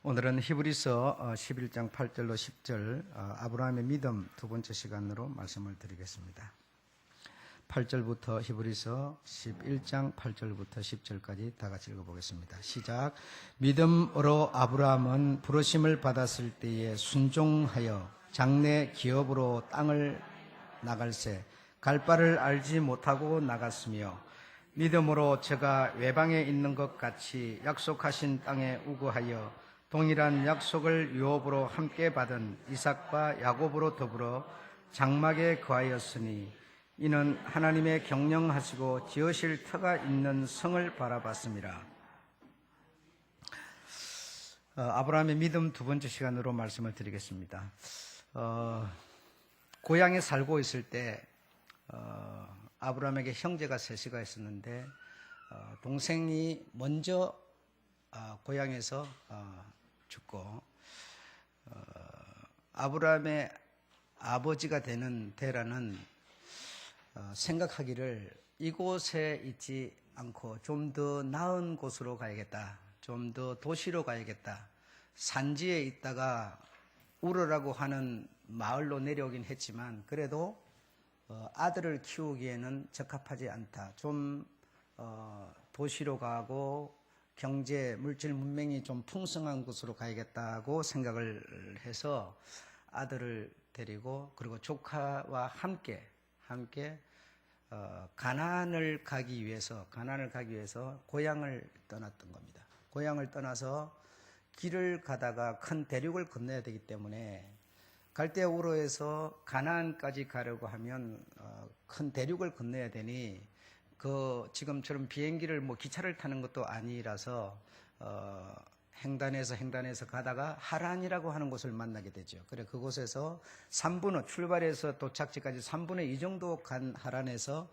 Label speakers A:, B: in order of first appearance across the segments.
A: 오늘은 히브리서 11장 8절로 10절 아브라함의 믿음 두 번째 시간으로 말씀을 드리겠습니다. 8절부터 히브리서 11장 8절부터 10절까지 다 같이 읽어보겠습니다. 시작. 믿음으로 아브라함은 부르심을 받았을 때에 순종하여 장래 기업으로 땅을 나갈새 갈 바를 알지 못하고 나갔으며 믿음으로 저가 외방에 있는 것 같이 약속하신 땅에 우거하여 동일한 약속을 유업으로 함께 받은 이삭과 야곱으로 더불어 장막에 거하였으니 이는 하나님의 경영하시고 지으실 터가 있는 성을 바라봤습니다. 아브라함의 믿음 두 번째 시간으로 말씀을 드리겠습니다. 고향에 살고 있을 때 아브라함에게 형제가 셋이가 있었는데 동생이 먼저 고향에서 죽고 아브라함의 아버지가 되는 데라는 생각하기를 이곳에 있지 않고 좀 더 나은 곳으로 가야겠다, 좀 더 도시로 가야겠다, 산지에 있다가 우르라고 하는 마을로 내려오긴 했지만 그래도 아들을 키우기에는 적합하지 않다, 좀 도시로 가고 경제, 물질 문명이 좀 풍성한 곳으로 가야겠다고 생각을 해서 아들을 데리고 그리고 조카와 함께 가나안을 가기 위해서 고향을 떠났던 겁니다. 고향을 떠나서 길을 가다가 큰 대륙을 건너야 되기 때문에 갈대아 우르에서 가나안까지 가려고 하면 큰 대륙을 건너야 되니 지금처럼 비행기를 기차를 타는 것도 아니라서 횡단에서 가다가 하란이라고 하는 곳을 만나게 되죠. 그래 그곳에서 3분의 출발해서 도착지까지 3분의 2 정도 간 하란에서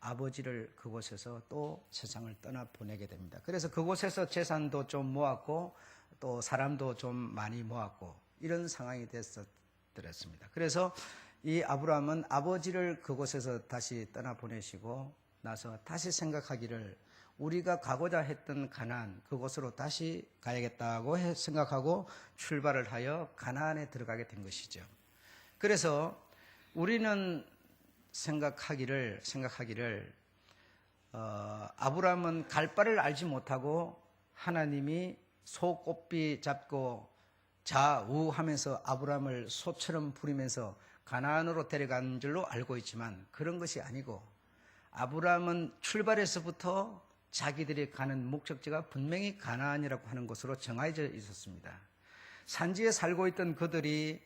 A: 아버지를 그곳에서 또 세상을 떠나 보내게 됩니다. 그래서 그곳에서 재산도 좀 모았고 또 사람도 좀 많이 모았고 이런 상황이 됐었습니다. 그래서 이 아브라함은 아버지를 그곳에서 다시 떠나보내시고 나서 다시 생각하기를 우리가 가고자 했던 가나안 그곳으로 다시 가야겠다고 생각하고 출발을 하여 가나안에 들어가게 된 것이죠. 그래서 우리는 생각하기를 아브라함은 갈 바를 알지 못하고 하나님이 소꽃비 잡고 좌우하면서 아브라함을 소처럼 부리면서 가나안으로 데려간 줄로 알고 있지만 그런 것이 아니고 아브라함은 출발에서부터 자기들이 가는 목적지가 분명히 가나안이라고 하는 곳으로 정해져 있었습니다. 산지에 살고 있던 그들이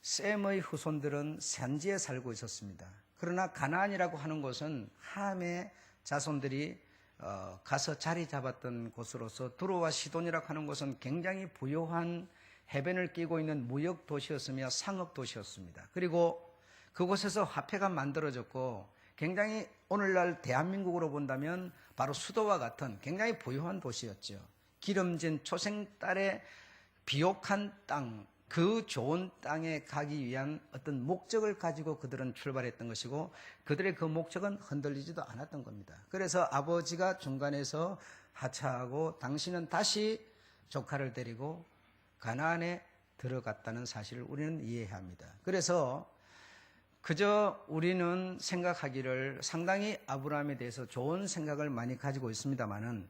A: 셈의 후손들은 산지에 살고 있었습니다. 그러나 가나안이라고 하는 곳은 함의 자손들이 가서 자리 잡았던 곳으로서 두로와 시돈이라고 하는 곳은 굉장히 부유한 해변을 끼고 있는 무역 도시였으며 상업 도시였습니다. 그리고 그곳에서 화폐가 만들어졌고 굉장히 오늘날 대한민국으로 본다면 바로 수도와 같은 굉장히 부유한 도시였죠. 기름진 초생딸의 비옥한 땅, 그 좋은 땅에 가기 위한 어떤 목적을 가지고 그들은 출발했던 것이고 그들의 그 목적은 흔들리지도 않았던 겁니다. 그래서 아버지가 중간에서 하차하고 당신은 다시 조카를 데리고 가나안에 들어갔다는 사실을 우리는 이해해야 합니다. 그래서 그저 우리는 생각하기를 상당히 아브라함에 대해서 좋은 생각을 많이 가지고 있습니다만은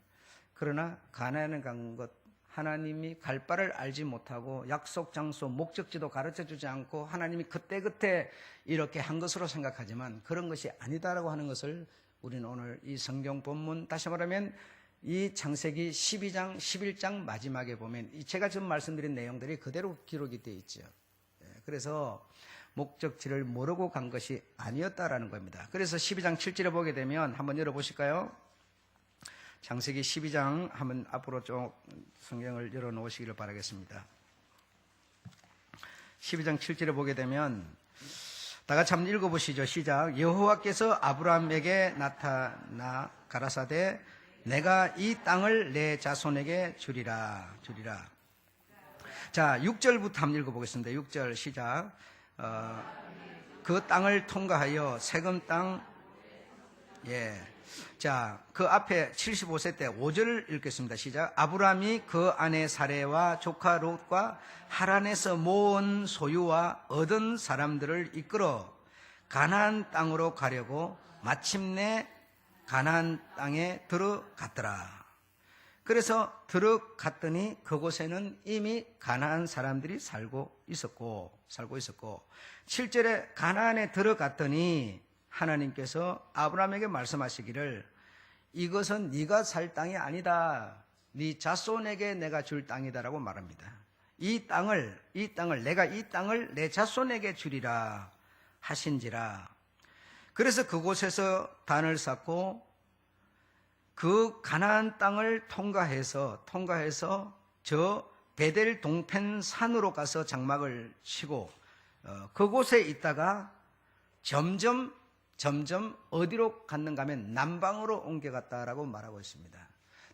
A: 그러나 가나안에 간 것 하나님이 갈 바를 알지 못하고 약속 장소 목적지도 가르쳐주지 않고 하나님이 그때그때 이렇게 한 것으로 생각하지만 그런 것이 아니다라고 하는 것을 우리는 오늘 이 성경 본문 다시 말하면 이 창세기 12장 11장 마지막에 보면 제가 지금 말씀드린 내용들이 그대로 기록이 되어 있죠. 그래서 목적지를 모르고 간 것이 아니었다라는 겁니다. 그래서 12장 7절에 보게 되면 한번 열어보실까요? 창세기 12장 한번 앞으로 좀 성경을 열어놓으시기를 바라겠습니다. 12장 7절에 보게 되면 다 같이 한번 읽어보시죠. 시작. 여호와께서 아브라함에게 나타나 가라사대 내가 이 땅을 내 자손에게 주리라. 자, 6절부터 한번 읽어보겠습니다. 6절 시작. 그 땅을 통과하여 세금 땅 자, 그 앞에 75세 때 5절 읽겠습니다. 시작. 아브라함이 그 아내 사레와 조카 롯과 하란에서 모은 소유와 얻은 사람들을 이끌어 가나안 땅으로 가려고 마침내 가나안 땅에 들어갔더라. 그래서 들어갔더니 그곳에는 이미 가나안 사람들이 살고 있었고 7절에 가나안에 들어갔더니 하나님께서 아브라함에게 말씀하시기를 이것은 네가 살 땅이 아니다. 네 자손에게 내가 줄 땅이다라고 말합니다. 이 땅을 내가 이 땅을 내 자손에게 주리라 하신지라. 그래서 그곳에서 단을 쌓고 그 가나안 땅을 통과해서 저 베델 동펜 산으로 가서 장막을 치고 그곳에 있다가 점점 어디로 갔는가 하면 남방으로 옮겨갔다라고 말하고 있습니다.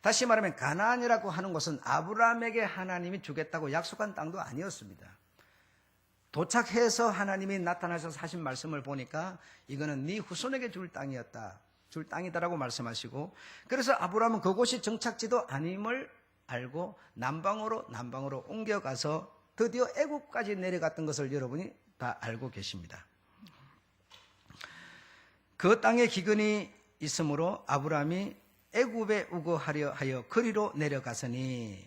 A: 다시 말하면 가나안이라고 하는 곳은 아브라함에게 하나님이 주겠다고 약속한 땅도 아니었습니다. 도착해서 하나님이 나타나셔서 하신 말씀을 보니까 이거는 네 후손에게 줄 땅이다라고 말씀하시고, 그래서 아브라함은 그곳이 정착지도 아님을 알고 남방으로 옮겨가서 드디어 애굽까지 내려갔던 것을 여러분이 다 알고 계십니다. 그 땅에 기근이 있으므로 아브라함이 애굽에 우거하려 하여 그리로 내려갔으니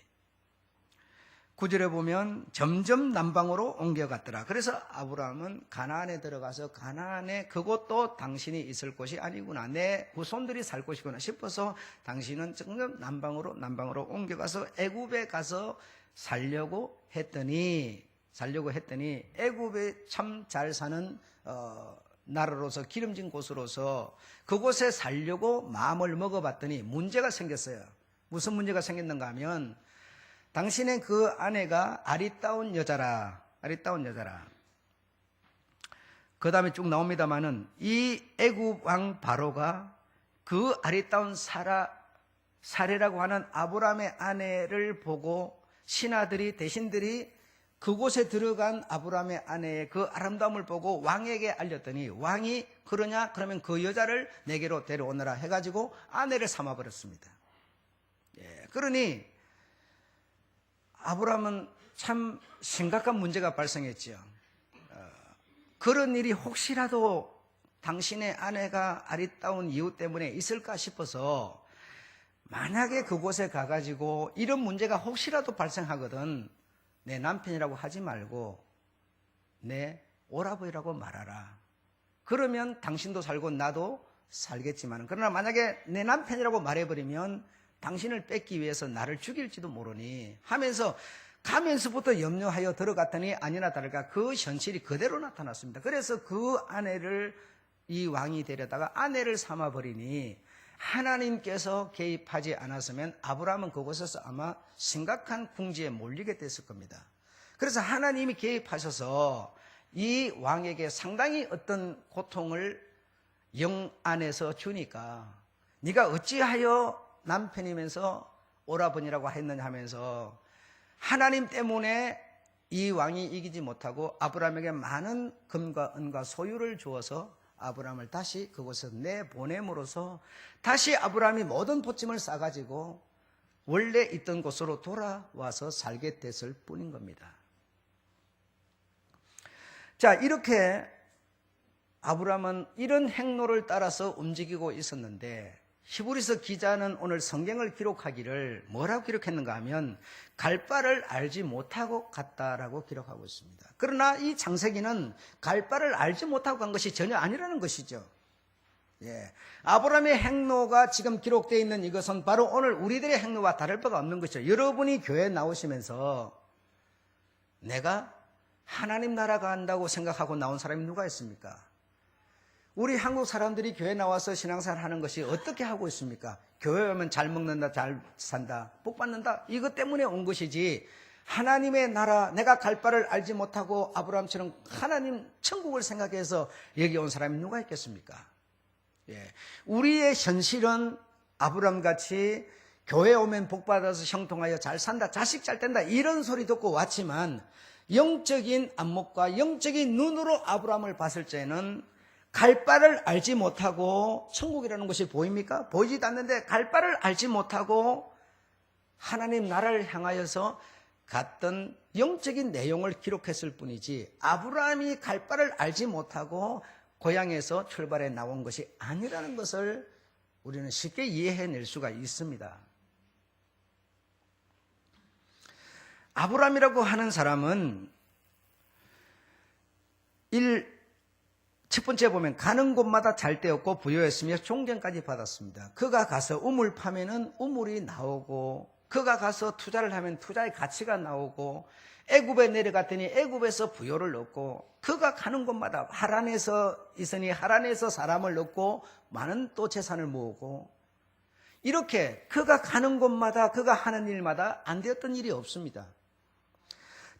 A: 9절에 보면 점점 남방으로 옮겨갔더라. 그래서 아브라함은 가나안에 들어가서 가나안에 그곳도 당신이 있을 곳이 아니구나, 내 후손들이 살 곳이구나 싶어서 당신은 점점 남방으로 옮겨가서 애굽에 가서 살려고 했더니 애굽에 참 잘 사는 나라로서 기름진 곳으로서 그곳에 살려고 마음을 먹어봤더니 문제가 생겼어요. 무슨 문제가 생겼는가 하면 당신의 그 아내가 아리따운 여자라. 그 다음에 쭉 나옵니다마는 이 애굽 왕 바로가 그 아리따운 사레라고 하는 아브라함의 아내를 보고 대신들이 그곳에 들어간 아브라함의 아내의 그 아름다움을 보고 왕에게 알렸더니 왕이 그러면 그 여자를 내게로 데려오너라 해가지고 아내를 삼아버렸습니다. 그러니 아브라함은 참 심각한 문제가 발생했죠. 그런 일이 혹시라도 당신의 아내가 아리따운 이유 때문에 있을까 싶어서 만약에 그곳에 가가지고 이런 문제가 혹시라도 발생하거든 내 남편이라고 하지 말고 내 오라버니라고 말하라. 그러면 당신도 살고 나도 살겠지만, 그러나 만약에 내 남편이라고 말해버리면 당신을 뺏기 위해서 나를 죽일지도 모르니 하면서 가면서부터 염려하여 들어갔더니 아니나 다를까 그 현실이 그대로 나타났습니다. 그래서 그 아내를 이 왕이 데려다가 아내를 삼아버리니 하나님께서 개입하지 않았으면 아브라함은 그곳에서 아마 심각한 궁지에 몰리게 됐을 겁니다. 그래서 하나님이 개입하셔서 이 왕에게 상당히 어떤 고통을 영 안에서 주니까 네가 어찌하여 남편이면서 오라버니라고 했느냐 하면서 하나님 때문에 이 왕이 이기지 못하고 아브라함에게 많은 금과 은과 소유를 주어서 아브라함을 다시 그곳에서 내보냄으로써 다시 아브라함이 모든 보침을 싸가지고 원래 있던 곳으로 돌아와서 살게 됐을 뿐인 겁니다. 자, 이렇게 아브라함은 이런 행로를 따라서 움직이고 있었는데 히브리서 기자는 오늘 성경을 기록하기를 뭐라고 기록했는가 하면 갈 바를 알지 못하고 갔다라고 기록하고 있습니다. 그러나 이 창세기는 갈 바를 알지 못하고 간 것이 전혀 아니라는 것이죠. 아브라함의 행로가 지금 기록되어 있는 이것은 바로 오늘 우리들의 행로와 다를 바가 없는 것이죠. 여러분이 교회에 나오시면서 내가 하나님 나라 간다고 생각하고 나온 사람이 누가 있습니까? 우리 한국 사람들이 교회 나와서 신앙생활 하는 것이 어떻게 하고 있습니까? 교회 오면 잘 먹는다, 잘 산다, 복 받는다, 이것 때문에 온 것이지 하나님의 나라, 내가 갈 바를 알지 못하고 아브라함처럼 하나님 천국을 생각해서 여기 온 사람이 누가 있겠습니까? 우리의 현실은 아브라함같이 교회 오면 복 받아서 형통하여 잘 산다, 자식 잘 된다, 이런 소리 듣고 왔지만 영적인 안목과 영적인 눈으로 아브라함을 봤을 때는 갈 바를 알지 못하고, 천국이라는 것이 보입니까? 보이지도 않는데 갈 바를 알지 못하고 하나님 나라를 향하여서 갔던 영적인 내용을 기록했을 뿐이지, 아브라함이 갈 바를 알지 못하고 고향에서 출발해 나온 것이 아니라는 것을 우리는 쉽게 이해해낼 수가 있습니다. 아브라함이라고 하는 사람은 첫 번째 보면 가는 곳마다 잘 되었고 부유했으며 존경까지 받았습니다. 그가 가서 우물 파면은 우물이 나오고, 그가 가서 투자를 하면 투자의 가치가 나오고, 애굽에 내려갔더니 애굽에서 부요를 얻고, 그가 가는 곳마다 하란에서 있으니 하란에서 사람을 얻고 많은 또 재산을 모으고, 이렇게 그가 가는 곳마다 그가 하는 일마다 안 되었던 일이 없습니다.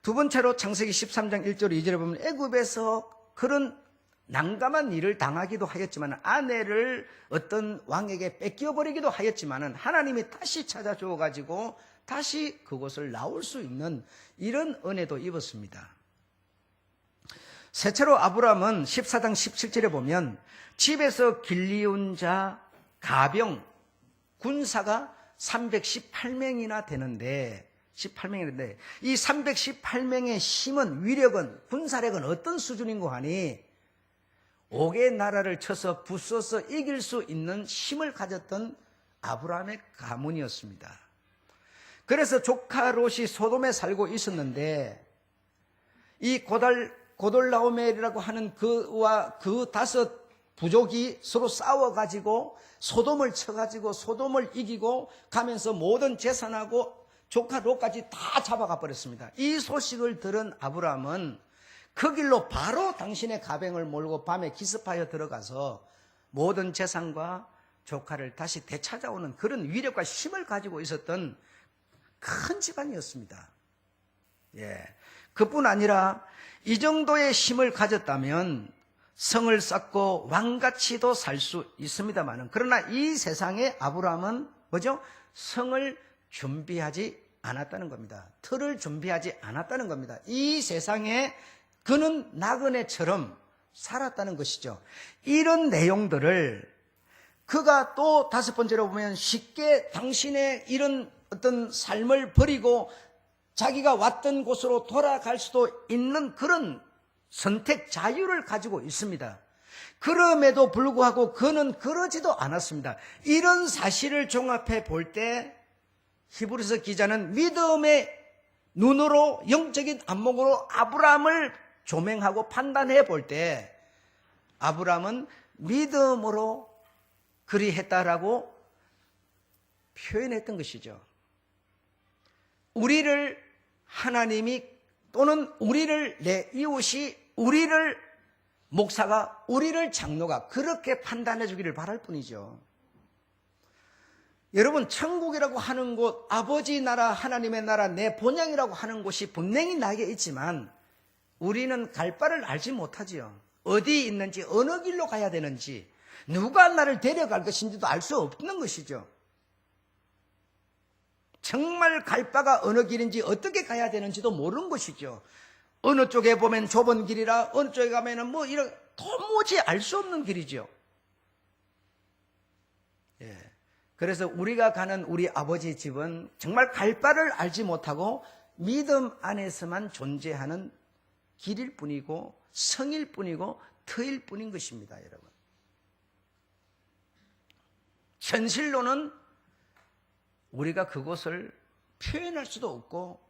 A: 두 번째로 창세기 13장 1절 2절에 보면 애굽에서 그런 난감한 일을 당하기도 하였지만, 아내를 어떤 왕에게 뺏겨버리기도 하였지만 하나님이 다시 찾아주어 가지고 다시 그곳을 나올 수 있는 이런 은혜도 입었습니다. 셋째로 아브라함은 14장 17절에 보면 집에서 길리운 자 가병 군사가 318명이나 되는데, 이 318명의 힘은, 위력은, 군사력은 어떤 수준인고 하니 5개의 나라를 쳐서 부숴서 이길 수 있는 힘을 가졌던 아브라함의 가문이었습니다. 그래서 조카 롯이 소돔에 살고 있었는데, 이 고돌라오멜이라고 하는 그와 그 5 부족이 서로 싸워가지고 소돔을 쳐가지고 소돔을 이기고 가면서 모든 재산하고 조카 롯까지 다 잡아가 버렸습니다. 이 소식을 들은 아브라함은 그 길로 바로 당신의 가병을 몰고 밤에 기습하여 들어가서 모든 재산과 조카를 다시 되찾아오는 그런 위력과 힘을 가지고 있었던 큰 집안이었습니다. 그뿐 아니라 이 정도의 힘을 가졌다면 성을 쌓고 왕같이도 살 수 있습니다만, 그러나 이 세상에 아브라함은 뭐죠? 성을 준비하지 않았다는 겁니다. 틀을 준비하지 않았다는 겁니다. 이 세상에 그는 나그네처럼 살았다는 것이죠. 이런 내용들을 그가 또 5번째로 보면 쉽게 당신의 이런 어떤 삶을 버리고 자기가 왔던 곳으로 돌아갈 수도 있는 그런 선택 자유를 가지고 있습니다. 그럼에도 불구하고 그는 그러지도 않았습니다. 이런 사실을 종합해 볼 때 히브리서 기자는 믿음의 눈으로, 영적인 안목으로 아브라함을 조명하고 판단해 볼 때 아브라함은 믿음으로 그리했다라고 표현했던 것이죠. 우리를 하나님이, 또는 우리를, 내 이웃이, 우리를 목사가, 우리를 장로가 그렇게 판단해 주기를 바랄 뿐이죠. 여러분, 천국이라고 하는 곳, 아버지 나라, 하나님의 나라, 내 본향이라고 하는 곳이 분명히 나에게 있지만 우리는 갈 바를 알지 못하지요. 어디 있는지, 어느 길로 가야 되는지, 누가 나를 데려갈 것인지도 알 수 없는 것이죠. 정말 갈 바가 어느 길인지, 어떻게 가야 되는지도 모르는 것이죠. 어느 쪽에 보면 좁은 길이라, 어느 쪽에 가면은 도무지 알 수 없는 길이죠. 그래서 우리가 가는 우리 아버지 집은 정말 갈 바를 알지 못하고 믿음 안에서만 존재하는 길일 뿐이고 성일 뿐이고 터일 뿐인 것입니다, 여러분. 현실로는 우리가 그곳을 표현할 수도 없고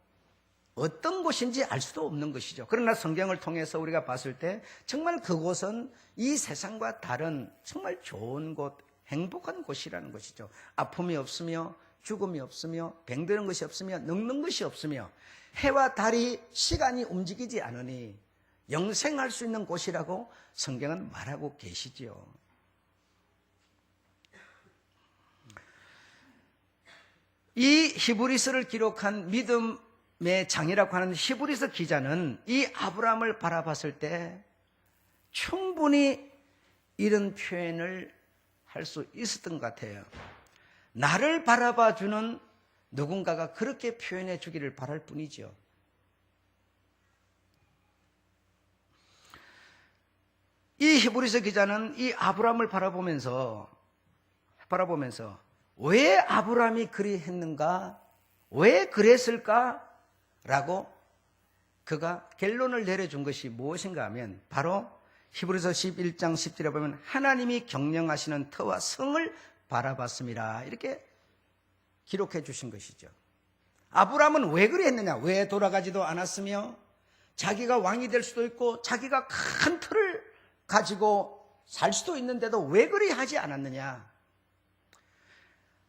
A: 어떤 곳인지 알 수도 없는 것이죠. 그러나 성경을 통해서 우리가 봤을 때 정말 그곳은 이 세상과 다른 정말 좋은 곳, 행복한 곳이라는 것이죠. 아픔이 없으며 죽음이 없으며 병드는 것이 없으며 늙는 것이 없으며 해와 달이 시간이 움직이지 않으니 영생할 수 있는 곳이라고 성경은 말하고 계시지요. 이 히브리서를 기록한 믿음의 장이라고 하는 히브리서 기자는 이 아브라함을 바라봤을 때 충분히 이런 표현을 할 수 있었던 것 같아요. 나를 바라봐주는 누군가가 그렇게 표현해 주기를 바랄 뿐이죠. 이 히브리서 기자는 이 아브라함을 바라보면서 왜 아브라함이 그리 했는가? 왜 그랬을까? 라고 그가 결론을 내려준 것이 무엇인가 하면 바로 히브리서 11장 10절에 보면 하나님이 경영하시는 터와 성을 바라봤습니다. 이렇게 기록해 주신 것이죠. 아브라함은 왜 그리 했느냐? 왜 돌아가지도 않았으며 자기가 왕이 될 수도 있고 자기가 큰 터를 가지고 살 수도 있는데도 왜 그리 하지 않았느냐?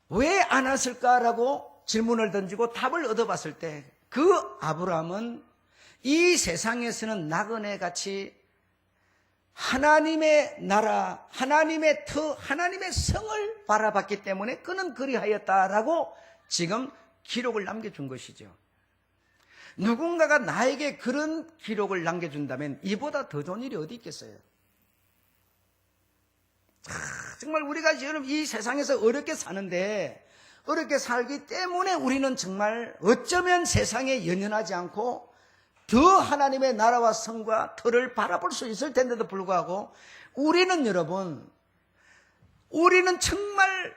A: 왜 안 왔을까라고 질문을 던지고 답을 얻어봤을 때 그 아브라함은 이 세상에서는 나그네 같이 하나님의 나라, 하나님의 터, 하나님의 성을 바라봤기 때문에 그는 그리하였다라고 지금 기록을 남겨준 것이죠. 누군가가 나에게 그런 기록을 남겨준다면 이보다 더 좋은 일이 어디 있겠어요? 정말 우리가 지금 이 세상에서 어렵게 사는데 어렵게 살기 때문에 우리는 정말 어쩌면 세상에 연연하지 않고 더 하나님의 나라와 성과 터를 바라볼 수 있을 텐데도 불구하고 우리는 여러분, 우리는 정말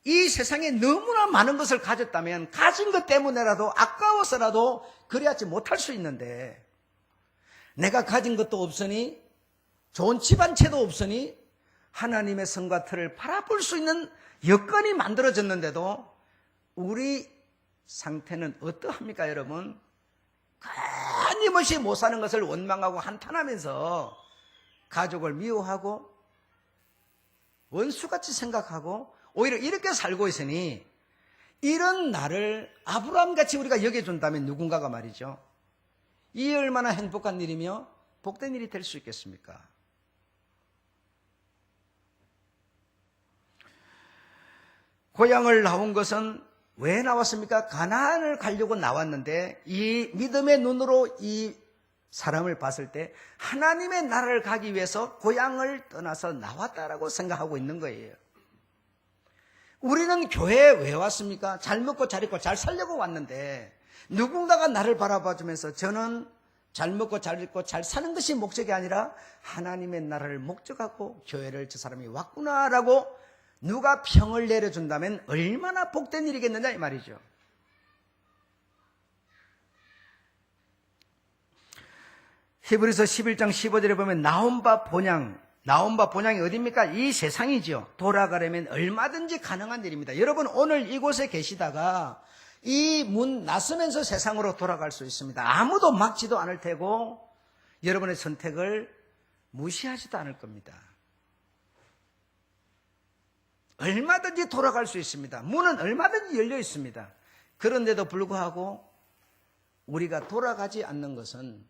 A: 이 세상에 너무나 많은 것을 가졌다면 가진 것 때문에라도 아까워서라도 그리하지 못할 수 있는데 내가 가진 것도 없으니 좋은 집 한 채도 없으니 하나님의 성과 터를 바라볼 수 있는 여건이 만들어졌는데도 우리 상태는 어떠합니까 여러분? 끊임없이 못 사는 것을 원망하고 한탄하면서 가족을 미워하고 원수같이 생각하고 오히려 이렇게 살고 있으니 이런 나를 아브라함같이 우리가 여겨준다면 누군가가 말이죠. 이 얼마나 행복한 일이며 복된 일이 될 수 있겠습니까? 고향을 나온 것은 왜 나왔습니까? 가나안을 가려고 나왔는데 이 믿음의 눈으로 이 사람을 봤을 때 하나님의 나라를 가기 위해서 고향을 떠나서 나왔다라고 생각하고 있는 거예요. 우리는 교회에 왜 왔습니까? 잘 먹고 잘 입고 잘 살려고 왔는데 누군가가 나를 바라봐주면서 저는 잘 먹고 잘 입고 잘 사는 것이 목적이 아니라 하나님의 나라를 목적하고 교회를 저 사람이 왔구나라고 누가 평을 내려준다면 얼마나 복된 일이겠느냐 이 말이죠. 히브리서 11장 15절에 보면 나온 바 본향이 어디입니까? 이 세상이죠. 돌아가려면 얼마든지 가능한 일입니다. 여러분 오늘 이곳에 계시다가 이 문 나서면서 세상으로 돌아갈 수 있습니다. 아무도 막지도 않을 테고 여러분의 선택을 무시하지도 않을 겁니다. 얼마든지 돌아갈 수 있습니다. 문은 얼마든지 열려 있습니다. 그런데도 불구하고 우리가 돌아가지 않는 것은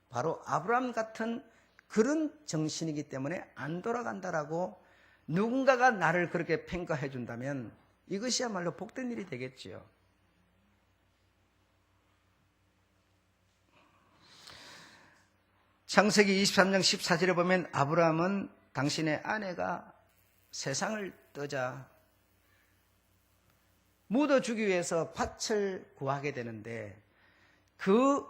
A: 바로 아브라함 같은 그런 정신이기 때문에 안 돌아간다라고 누군가가 나를 그렇게 평가해 준다면 이것이야말로 복된 일이 되겠지요. 창세기 23장 14절에 보면 아브라함은 당신의 아내가 세상을 떠자 묻어주기 위해서 밭을 구하게 되는데 그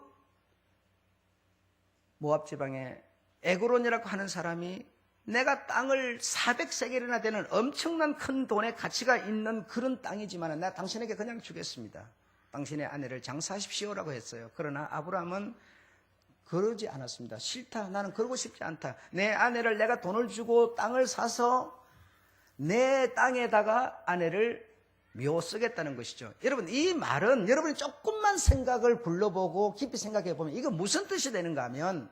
A: 모압 지방에 에그론이라고 하는 사람이 내가 땅을 400세겔이나 되는 엄청난 큰 돈의 가치가 있는 그런 땅이지만 내가 당신에게 그냥 주겠습니다. 당신의 아내를 장사하십시오라고 했어요. 그러나 아브라함은 그러지 않았습니다. 싫다. 나는 그러고 싶지 않다. 내 아내를 내가 돈을 주고 땅을 사서 내 땅에다가 아내를 묘 쓰겠다는 것이죠. 여러분 이 말은 여러분이 조금만 생각을 불러보고 깊이 생각해 보면 이거 무슨 뜻이 되는가 하면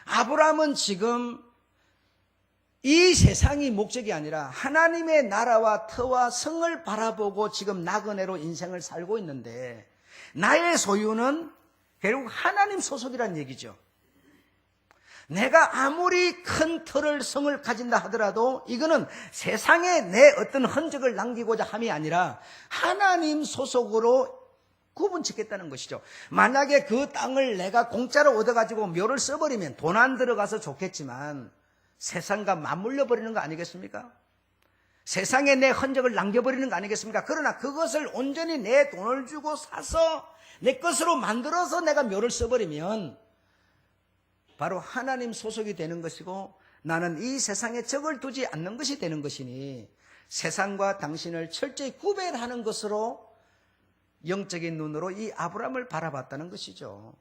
A: 아브라함은 지금 이 세상이 목적이 아니라 하나님의 나라와 터와 성을 바라보고 지금 나그네로 인생을 살고 있는데 나의 소유는 결국 하나님 소속이란 얘기죠. 내가 아무리 큰 터를 성을 가진다 하더라도 이거는 세상에 내 어떤 흔적을 남기고자 함이 아니라 하나님 소속으로 구분짓겠다는 것이죠. 만약에 그 땅을 내가 공짜로 얻어가지고 묘를 써버리면 돈 안 들어가서 좋겠지만 세상과 맞물려 버리는 거 아니겠습니까? 세상에 내 흔적을 남겨버리는 거 아니겠습니까? 그러나 그것을 온전히 내 돈을 주고 사서 내 것으로 만들어서 내가 묘를 써버리면 바로 하나님 소속이 되는 것이고 나는 이 세상에 적을 두지 않는 것이 되는 것이니 세상과 당신을 철저히 구별하는 것으로 영적인 눈으로 이 아브라함을 바라봤다는 것이죠.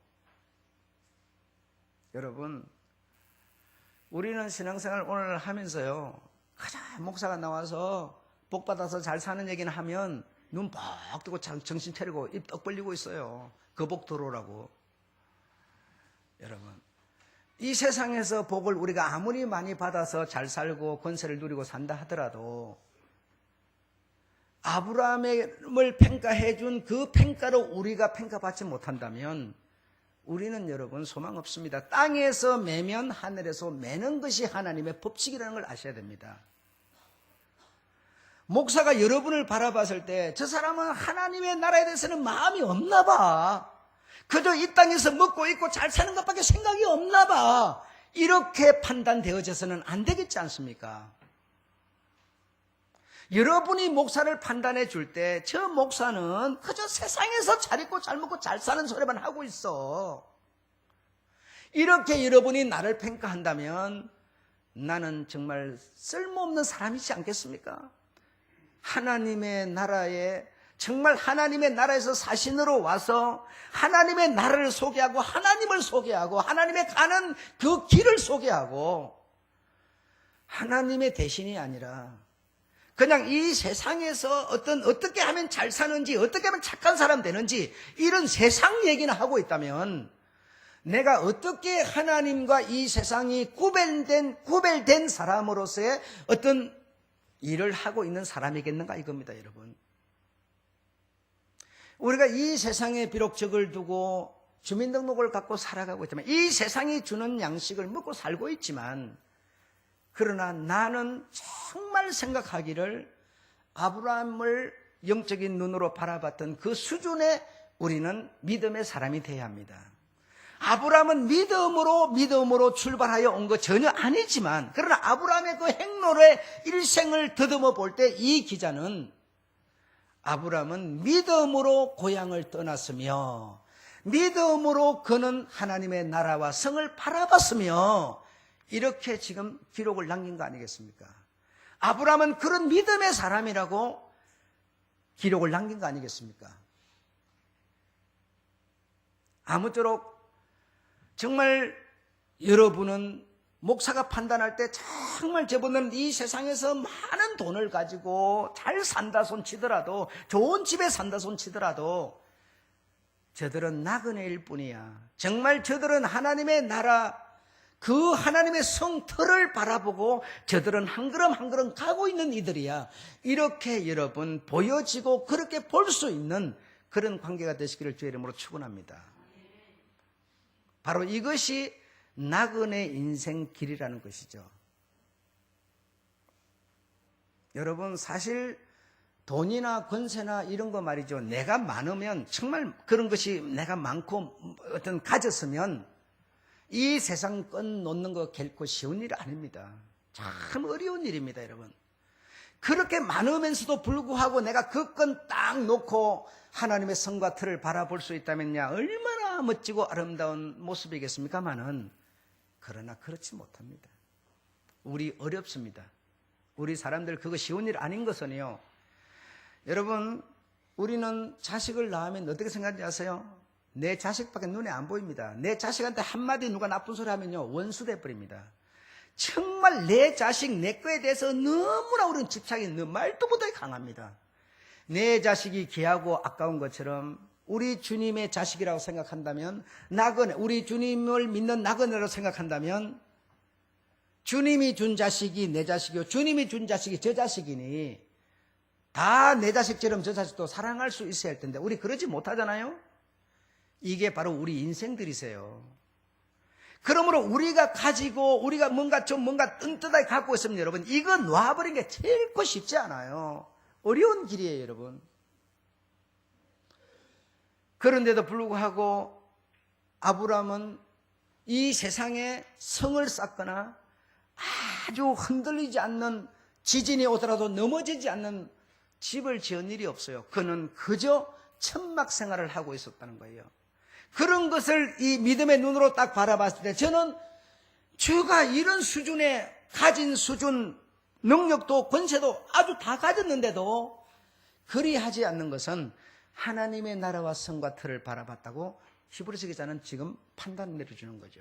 A: 여러분, 우리는 신앙생활 오늘 하면서요, 가자 목사가 나와서 복 받아서 잘 사는 얘기는 하면 눈 뻑 뜨고 정신 차리고 입 떡 벌리고 있어요. 그 복 들어오라고. 여러분, 이 세상에서 복을 우리가 아무리 많이 받아서 잘 살고 권세를 누리고 산다 하더라도 아브라함을 평가해 준 그 평가로 우리가 평가받지 못한다면 우리는 여러분 소망 없습니다. 땅에서 매면 하늘에서 매는 것이 하나님의 법칙이라는 걸 아셔야 됩니다. 목사가 여러분을 바라봤을 때 저 사람은 하나님의 나라에 대해서는 마음이 없나 봐. 그저 이 땅에서 먹고 있고 잘 사는 것밖에 생각이 없나 봐. 이렇게 판단되어져서는 안 되겠지 않습니까? 여러분이 목사를 판단해 줄 때 저 목사는 그저 세상에서 잘 있고 잘 먹고 잘 사는 소리만 하고 있어. 이렇게 여러분이 나를 평가한다면 나는 정말 쓸모없는 사람이지 않겠습니까? 하나님의 나라에 정말 하나님의 나라에서 사신으로 와서 하나님의 나라를 소개하고 하나님을 소개하고 하나님의 가는 그 길을 소개하고 하나님의 대신이 아니라 그냥 이 세상에서 어떻게 하면 잘 사는지 어떻게 하면 착한 사람 되는지 이런 세상 얘기나 하고 있다면 내가 어떻게 하나님과 이 세상이 구별된 사람으로서의 어떤 일을 하고 있는 사람이겠는가 이겁니다, 여러분. 우리가 이 세상에 비록 적을 두고 주민등록을 갖고 살아가고 있지만 이 세상이 주는 양식을 먹고 살고 있지만 그러나 나는 정말 생각하기를 아브라함을 영적인 눈으로 바라봤던 그 수준의 우리는 믿음의 사람이 되어야 합니다. 아브라함은 믿음으로 출발하여 온 것 전혀 아니지만 그러나 아브라함의 그 행로의 일생을 더듬어 볼 때 이 기자는 아브라함은 믿음으로 고향을 떠났으며 믿음으로 그는 하나님의 나라와 성을 바라봤으며 이렇게 지금 기록을 남긴 거 아니겠습니까? 아브라함은 그런 믿음의 사람이라고 기록을 남긴 거 아니겠습니까? 아무쪼록 정말 여러분은 목사가 판단할 때 정말 저분은 이 세상에서 많은 돈을 가지고 잘 산다 손 치더라도 좋은 집에 산다 손 치더라도 저들은 나그네일 뿐이야. 정말 저들은 하나님의 나라 그 하나님의 성터를 바라보고 저들은 한 걸음 한 걸음 가고 있는 이들이야. 이렇게 여러분 보여지고 그렇게 볼 수 있는 그런 관계가 되시기를 주의 이름으로 축원합니다. 바로 이것이 나그네 인생 길이라는 것이죠. 여러분 사실 돈이나 권세나 이런 거 말이죠. 내가 많으면 정말 그런 것이 내가 많고 어떤 가졌으면 이 세상 건 놓는 거 결코 쉬운 일 아닙니다. 참 어려운 일입니다, 여러분. 그렇게 많으면서도 불구하고 내가 그 건 딱 놓고 하나님의 성과 틀을 바라볼 수 있다면야 얼마나 멋지고 아름다운 모습이겠습니까마는 그러나 그렇지 못합니다. 우리 어렵습니다. 우리 사람들 그거 쉬운 일 아닌 것은요. 여러분 우리는 자식을 낳으면 어떻게 생각하는지 아세요? 내 자식밖에 눈에 안 보입니다. 내 자식한테 한마디 누가 나쁜 소리 하면요 원수 돼버립니다. 정말 내 자식 내 거에 대해서 너무나 우리는 집착이 말도 못하게 강합니다. 내 자식이 귀하고 아까운 것처럼 우리 주님의 자식이라고 생각한다면 나그네, 우리 주님을 믿는 나그네라고 생각한다면 주님이 준 자식이 내 자식이요 주님이 준 자식이 저 자식이니 다 내 자식처럼 저 자식도 사랑할 수 있어야 할 텐데 우리 그러지 못하잖아요. 이게 바로 우리 인생들이세요. 그러므로 우리가 가지고 우리가 뭔가 뜬뜻하게 갖고 있으면 여러분 이거 놔버린 게 결코 쉽지 않아요. 어려운 길이에요, 여러분. 그런데도 불구하고 아브라함은 이 세상에 성을 쌓거나 아주 흔들리지 않는 지진이 오더라도 넘어지지 않는 집을 지은 일이 없어요. 그는 그저 천막 생활을 하고 있었다는 거예요. 그런 것을 이 믿음의 눈으로 딱 바라봤을 때 저는 주가 이런 수준의 가진 수준, 능력도 권세도 아주 다 가졌는데도 그리하지 않는 것은 하나님의 나라와 성과 틀을 바라봤다고 히브리서 기자는 지금 판단 내려주는 거죠.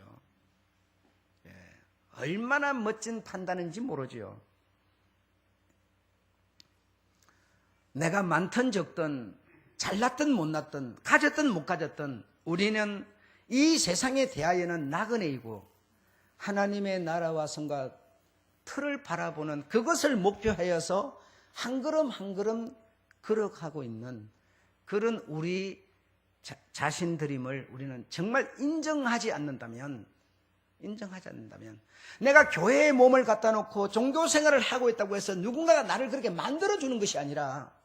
A: 예, 얼마나 멋진 판단인지 모르죠. 내가 많든 적든 잘났든 못났든 가졌든 못 가졌든 우리는 이 세상에 대하여는 나그네이고 하나님의 나라와 성과 틀을 바라보는 그것을 목표하여서 한 걸음 한 걸음 걸어가고 있는 그런 우리 자신들임을 우리는 정말 인정하지 않는다면 내가 교회에 몸을 갖다 놓고 종교 생활을 하고 있다고 해서 누군가가 나를 그렇게 만들어주는 것이 아니라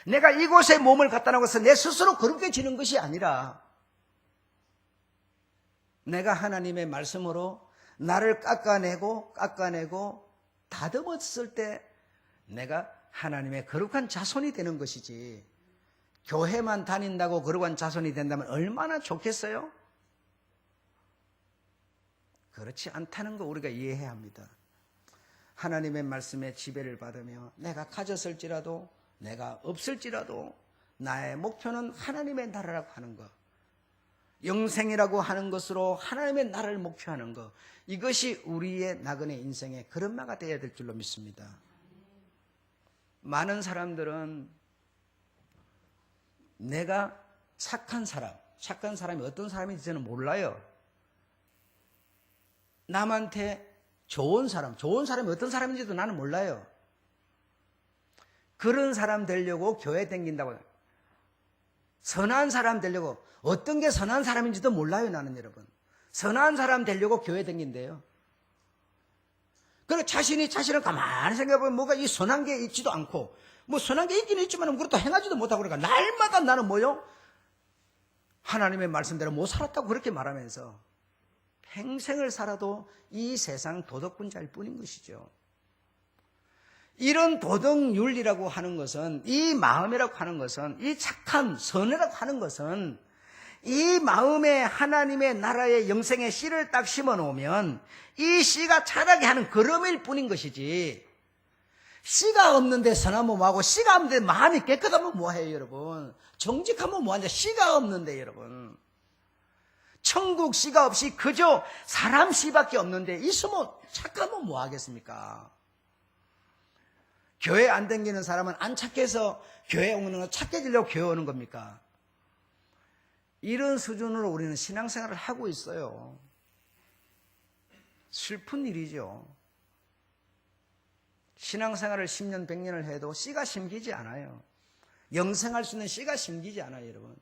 A: 내가 이곳에 몸을 갖다 놓고서 내 스스로 그렇게 지는 것이 아니라 내가 하나님의 말씀으로 나를 깎아내고 다듬었을 때 내가 하나님의 거룩한 자손이 되는 것이지 교회만 다닌다고 거룩한 자손이 된다면 얼마나 좋겠어요? 그렇지 않다는 거 우리가 이해해야 합니다. 하나님의 말씀에 지배를 받으며 내가 가졌을지라도 내가 없을지라도 나의 목표는 하나님의 나라라고 하는 것, 영생이라고 하는 것으로 하나님의 나라를 목표하는 것, 이것이 우리의 나그네 인생의 걸음마가 되어야 될 줄로 믿습니다. 많은 사람들은 내가 착한 사람이 어떤 사람인지 저는 몰라요. 남한테 좋은 사람이 어떤 사람인지도 나는 몰라요. 그런 사람 되려고 교회 다닌다고, 선한 사람 되려고, 어떤 게 선한 사람인지도 몰라요, 나는 여러분. 선한 사람 되려고 교회 다닌대요. 그리고 자신을 가만히 생각해보면 뭐가 이 선한 게 있지도 않고, 뭐 선한 게 있긴 있지만 그것도 행하지도 못하고 그러니까 날마다 나는 뭐요? 하나님의 말씀대로 못 살았다고 그렇게 말하면서 평생을 살아도 이 세상 도덕분자일 뿐인 것이죠. 이런 도덕윤리라고 하는 것은, 이 마음이라고 하는 것은, 이 착한 선이라고 하는 것은 이 마음에 하나님의 나라의 영생의 씨를 딱 심어 놓으면 이 씨가 자라게 하는 걸음일 뿐인 것이지, 씨가 없는데 선하면 뭐하고 씨가 없는데 마음이 깨끗하면 뭐해요 여러분? 정직하면 뭐하냐? 씨가 없는데 여러분, 천국 씨가 없이 그저 사람 씨밖에 없는데 있으면 착하면 뭐하겠습니까? 교회 안 다니는 사람은 안 착해서 교회 오는 거 착해지려고 교회 오는 겁니까? 이런 수준으로 우리는 신앙생활을 하고 있어요. 슬픈 일이죠. 신앙생활을 10년, 100년을 해도 씨가 심기지 않아요. 영생할 수 있는 씨가 심기지 않아요, 여러분.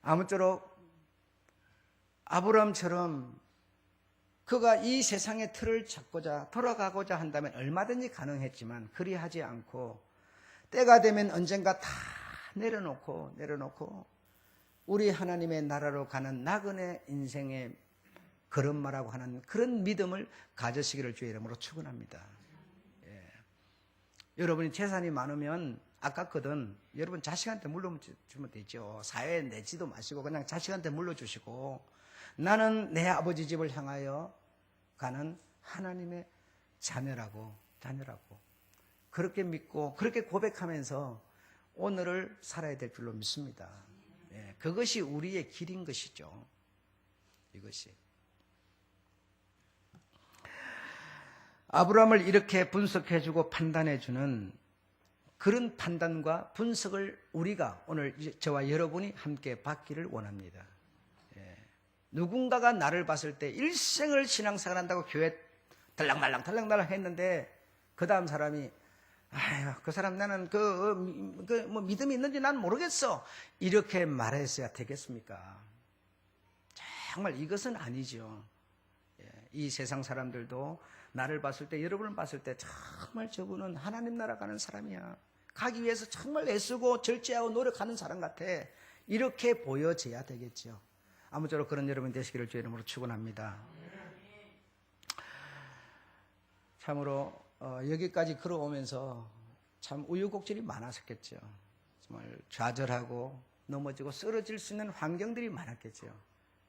A: 아무쪼록 아브라함처럼 그가 이 세상의 틀을 잡고자 돌아가고자 한다면 얼마든지 가능했지만 그리하지 않고 때가 되면 언젠가 다 내려놓고 우리 하나님의 나라로 가는 나그네 인생의 걸음마라고 하는 그런 믿음을 가지시기를 주의 이름으로 축원합니다. 예. 여러분이 재산이 많으면 아깝거든. 여러분 자식한테 물려주면 되죠. 사회에 내지도 마시고 그냥 자식한테 물려주시고, 나는 내 아버지 집을 향하여 가는 하나님의 자녀라고 그렇게 믿고 그렇게 고백하면서 오늘을 살아야 될 줄로 믿습니다. 예, 그것이 우리의 길인 것이죠. 이것이 아브라함을 이렇게 분석해주고 판단해주는 그런 판단과 분석을 우리가 오늘 저와 여러분이 함께 받기를 원합니다. 예. 누군가가 나를 봤을 때 일생을 신앙생활 한다고 교회 들락말락 했는데 그 다음 사람이 아유, 그 사람 나는 뭐 믿음이 있는지 난 모르겠어, 이렇게 말했어야 되겠습니까? 정말 이것은 아니죠. 예. 이 세상 사람들도 나를 봤을 때, 여러분을 봤을 때 정말 저분은 하나님 나라 가는 사람이야, 가기 위해서 정말 애쓰고 절제하고 노력하는 사람 같아, 이렇게 보여져야 되겠죠. 아무쪼록 그런 여러분 되시기를 주의 이름으로 축원합니다. 참으로 여기까지 걸어오면서 참 우여곡절이 많았었겠죠. 정말 좌절하고 넘어지고 쓰러질 수 있는 환경들이 많았겠죠.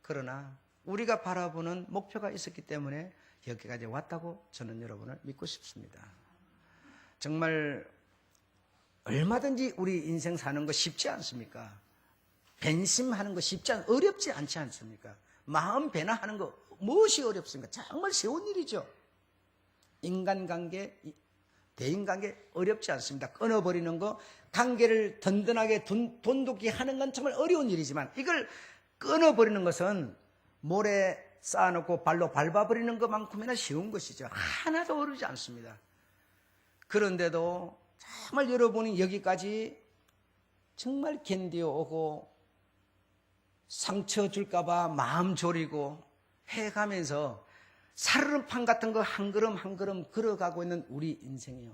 A: 그러나 우리가 바라보는 목표가 있었기 때문에 여기까지 왔다고 저는 여러분을 믿고 싶습니다. 정말 얼마든지 우리 인생 사는 거 쉽지 않습니까? 변심하는 거 어렵지 않지 않습니까? 마음 변화하는 거 무엇이 어렵습니까? 정말 쉬운 일이죠. 인간관계, 대인관계 어렵지 않습니다. 끊어버리는 거, 관계를 든든하게 돈독히 하는 건 정말 어려운 일이지만 이걸 끊어버리는 것은 모래 쌓아놓고 발로 밟아버리는 것만큼이나 쉬운 것이죠. 하나도 어렵지 않습니다. 그런데도 정말 여러분이 여기까지 정말 견뎌오고 상처 줄까봐 마음 졸이고 해가면서 살얼음판 같은 거 한 걸음 한 걸음 걸어가고 있는 우리 인생이요.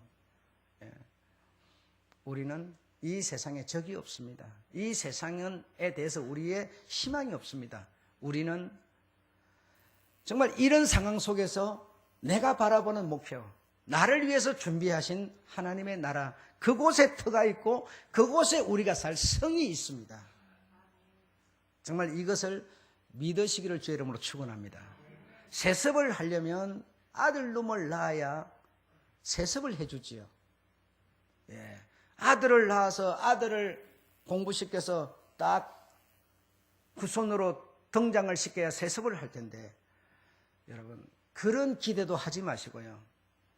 A: 우리는 이 세상에 적이 없습니다. 이 세상에 대해서 우리의 희망이 없습니다. 우리는 정말 이런 상황 속에서 내가 바라보는 목표, 나를 위해서 준비하신 하나님의 나라, 그곳에 터가 있고 그곳에 우리가 살 성이 있습니다. 정말 이것을 믿으시기를 주의 이름으로 축원합니다. 세습을 하려면 아들 놈을 낳아야 세습을 해주지요. 예. 아들을 낳아서 아들을 공부시켜서 딱 그 손으로 등장을 시켜야 세습을 할 텐데, 여러분 그런 기대도 하지 마시고요.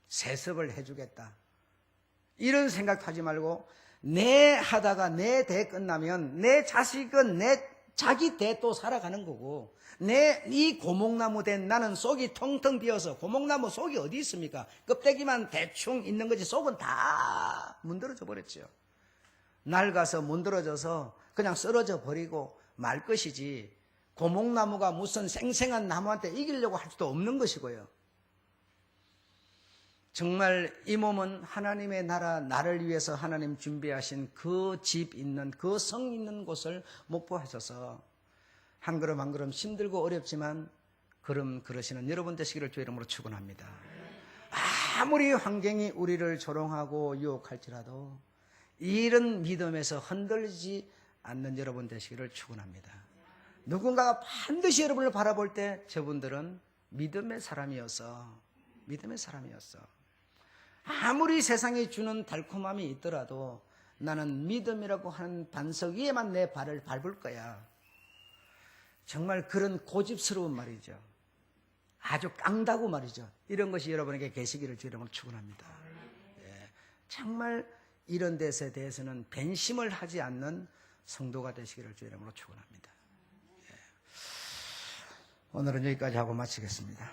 A: 세습을 해주겠다 이런 생각하지 말고, 내 하다가 내 대 끝나면 내 자식은 내 자기 대 또 살아가는 거고, 내 이 고목나무 된 나는 속이 텅텅 비어서, 고목나무 속이 어디 있습니까? 껍데기만 대충 있는 거지 속은 다 문드러져 버렸죠. 낡아서 문드러져서 그냥 쓰러져 버리고 말 것이지, 고목나무가 무슨 생생한 나무한테 이기려고 할 수도 없는 것이고요. 정말 이 몸은 하나님의 나라, 나를 위해서 하나님 준비하신 그 집 있는, 그 성 있는 곳을 목표하셔서 한 걸음 한 걸음 힘들고 어렵지만 걸음 걸으시는 여러분 되시기를 주의 이름으로 축원합니다. 아무리 환경이 우리를 조롱하고 유혹할지라도 이런 믿음에서 흔들리지 않는 여러분 되시기를 축원합니다. 누군가가 반드시 여러분을 바라볼 때 저분들은 믿음의 사람이었어. 아무리 세상이 주는 달콤함이 있더라도 나는 믿음이라고 하는 반석 위에만 내 발을 밟을 거야. 정말 그런 고집스러운 말이죠. 아주 깡다구 말이죠. 이런 것이 여러분에게 계시기를 주의 이름으로 축원합니다. 예, 정말 이런 데에 대해서는 변심을 하지 않는 성도가 되시기를 주의 이름으로 축원합니다. 예, 오늘은 여기까지 하고 마치겠습니다.